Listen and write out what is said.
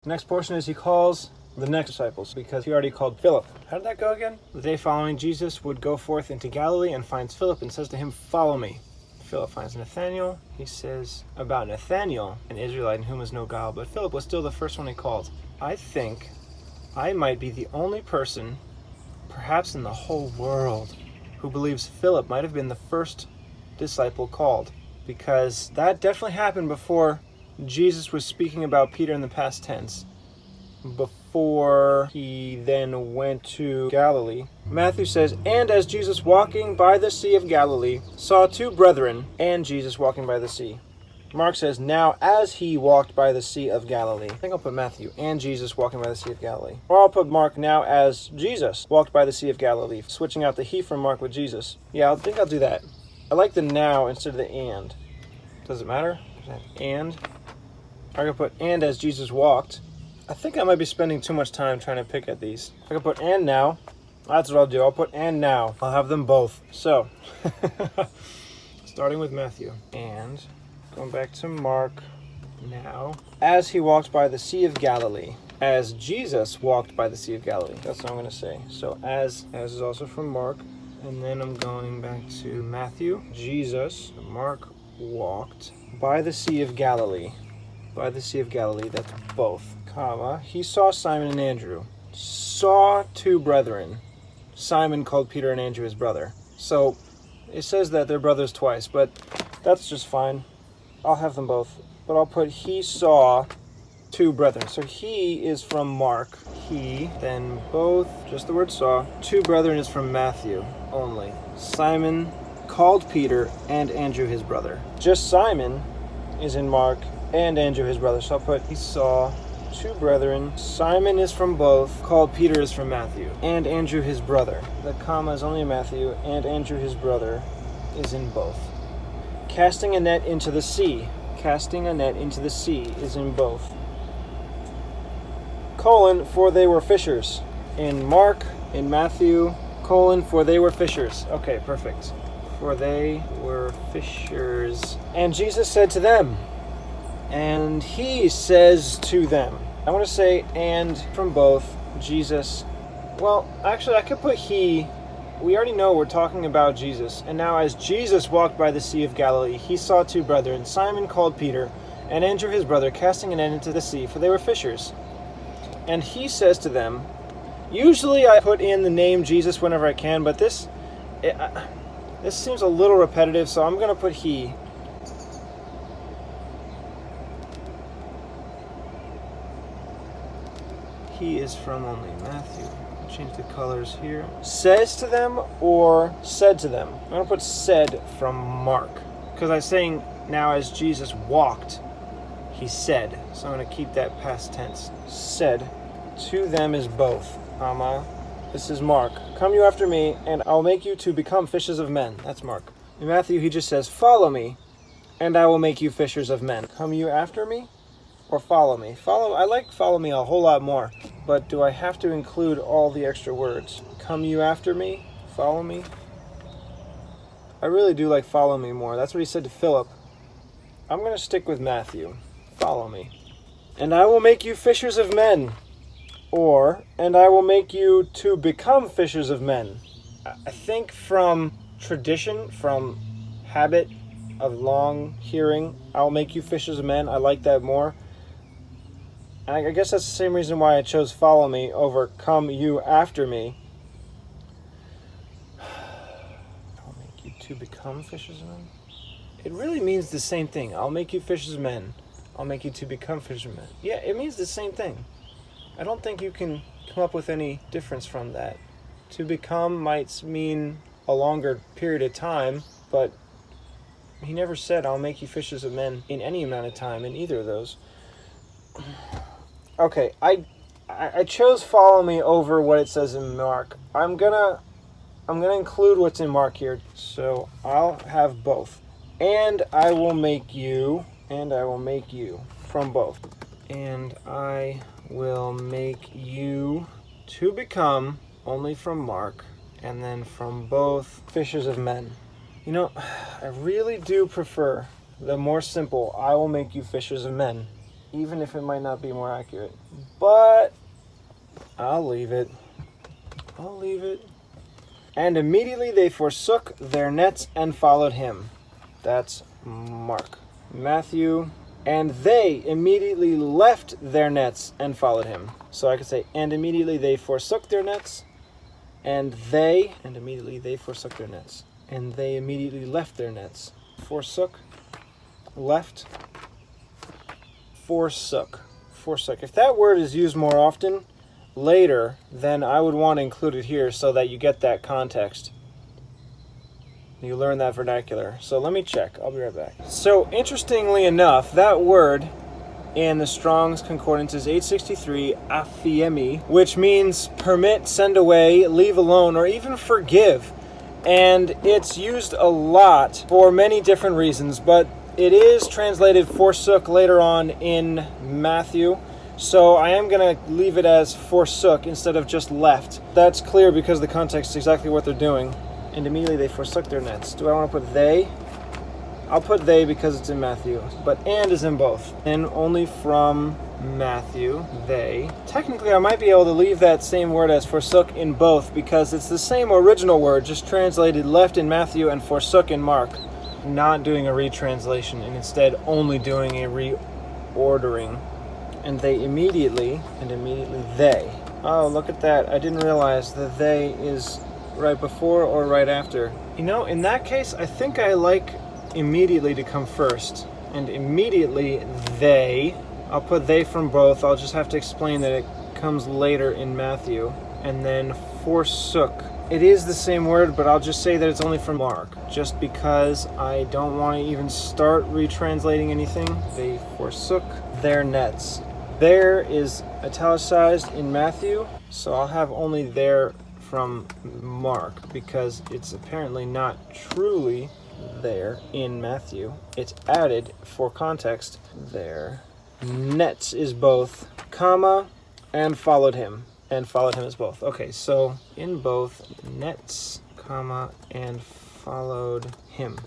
The next portion is he calls the next disciples because he already called Philip. How did that go again? The day following, Jesus would go forth into Galilee and finds Philip and says to him, "Follow me." Philip finds Nathanael. He says about Nathanael, an Israelite in whom is no guile, but Philip was still the first one he called. I think I might be the only person, perhaps in the whole world, who believes Philip might have been the first disciple called, because that definitely happened before Jesus was speaking about Peter in the past tense, before he then went to Galilee. Matthew says, "And as Jesus walking by the Sea of Galilee saw two brethren, and Jesus walking by the sea." Mark says, "Now as he walked by the Sea of Galilee." I think I'll put Matthew, "and Jesus walking by the Sea of Galilee." Or I'll put Mark, "Now as Jesus walked by the Sea of Galilee," switching out the he from Mark with Jesus. Yeah, I think I'll do that. I like the now instead of the and. Does it matter? And? I could put, "and as Jesus walked." I think I might be spending too much time trying to pick at these. I could put "and now." That's what I'll do. I'll put "and now." I'll have them both. So, starting with Matthew. And going back to Mark now. As he walked by the Sea of Galilee. As Jesus walked by the Sea of Galilee. That's what I'm going to say. So as is also from Mark. And then I'm going back to Matthew. Jesus, Mark, walked by the Sea of Galilee. By the Sea of Galilee, that's both, comma, he saw Simon and Andrew. Saw two brethren. Simon called Peter and Andrew his brother. So it says that they're brothers twice, but that's just fine. I'll have them both. But I'll put he saw two brethren. So he is from Mark. He, then both, just the word saw. Two brethren is from Matthew only. Simon called Peter and Andrew his brother. Just Simon is in Mark and Andrew his brother. So I'll put he saw two brethren. Simon is from both. Called Peter is from Matthew. And Andrew his brother. The comma is only in Matthew. And Andrew his brother is in both. Casting a net into the sea. Casting a net into the sea is in both. Colon, for they were fishers. In Mark, in Matthew, colon, for they were fishers. Okay, perfect. For they were fishers. And Jesus said to them, and he says to them. I want to say and from both. Jesus. Well, actually, I could put he. We already know we're talking about Jesus. And now as Jesus walked by the Sea of Galilee, he saw two brethren, Simon called Peter, and Andrew his brother, casting a net into the sea, for they were fishers. And he says to them, usually I put in the name Jesus whenever I can, but this seems a little repetitive, so I'm going to put he. He is from only Matthew. I'll change the colors here. Says to them or said to them. I'm going to put said from Mark, because I'm saying now as Jesus walked, he said. So I'm going to keep that past tense. Said to them is both, comma. This is Mark. Come you after me, and I'll make you to become fishers of men. That's Mark. In Matthew, he just says, follow me, and I will make you fishers of men. Come you after me, or follow me? I like follow me a whole lot more, but do I have to include all the extra words? Come you after me, follow me? I really do like follow me more. That's what he said to Philip. I'm going to stick with Matthew. Follow me. And I will make you fishers of men. Or, and I will make you to become fishers of men. I think from tradition, from habit of long hearing, I will make you fishers of men. I like that more. And I guess that's the same reason why I chose follow me over come you after me. I'll make you to become fishers of men. It really means the same thing. I'll make you fishers of men. I'll make you to become fishermen. Yeah, it means the same thing. I don't think you can come up with any difference from that. To become might mean a longer period of time, but he never said, I'll make you fishers of men in any amount of time in either of those. Okay, I chose follow me over what it says in Mark. I'm gonna include what's in Mark here, so I'll have both. And I will make you from both. And I will make you to become, only from Mark, and then from both, fishers of men. You know, I really do prefer the more simple, I will make you fishers of men. even if it might not be more accurate. But I'll leave it. I'll leave it. And immediately they forsook their nets and followed him. That's Mark. Matthew, and they immediately left their nets and followed him. So I could say, and immediately they forsook their nets, and immediately they forsook their nets. And they immediately left their nets. Forsook, left, forsook. Forsook. If that word is used more often later, then I would want to include it here so that you get that context. You learn that vernacular. So let me check. I'll be right back. So interestingly enough, that word in the Strong's Concordance is 863, aphiemi, which means permit, send away, leave alone, or even forgive. And it's used a lot for many different reasons, but it is translated forsook later on in Matthew. So I am going to leave it as forsook instead of just left. That's clear because the context is exactly what they're doing. And immediately they forsook their nets. Do I want to put they? I'll put they because it's in Matthew. But and is in both. And only from Matthew, they. Technically, I might be able to leave that same word as forsook in both because it's the same original word, just translated left in Matthew and forsook in Mark. Not doing a retranslation and instead only doing a reordering. And they immediately, and immediately they. Oh, look at that. I didn't realize that they is right before or right after. You know, in that case, I think I like immediately to come first. And immediately they, I'll put they from both. I'll just have to explain that it comes later in Matthew. And then forsook. It is the same word, but I'll just say that it's only from Mark. Just because I don't want to even start retranslating anything. They forsook their nets. There is italicized in Matthew, so I'll have only there from Mark because it's apparently not truly there in Matthew. It's added for context there. Nets is both, comma, and followed him. And followed him is both. Okay, so in both, nets, comma, and followed him.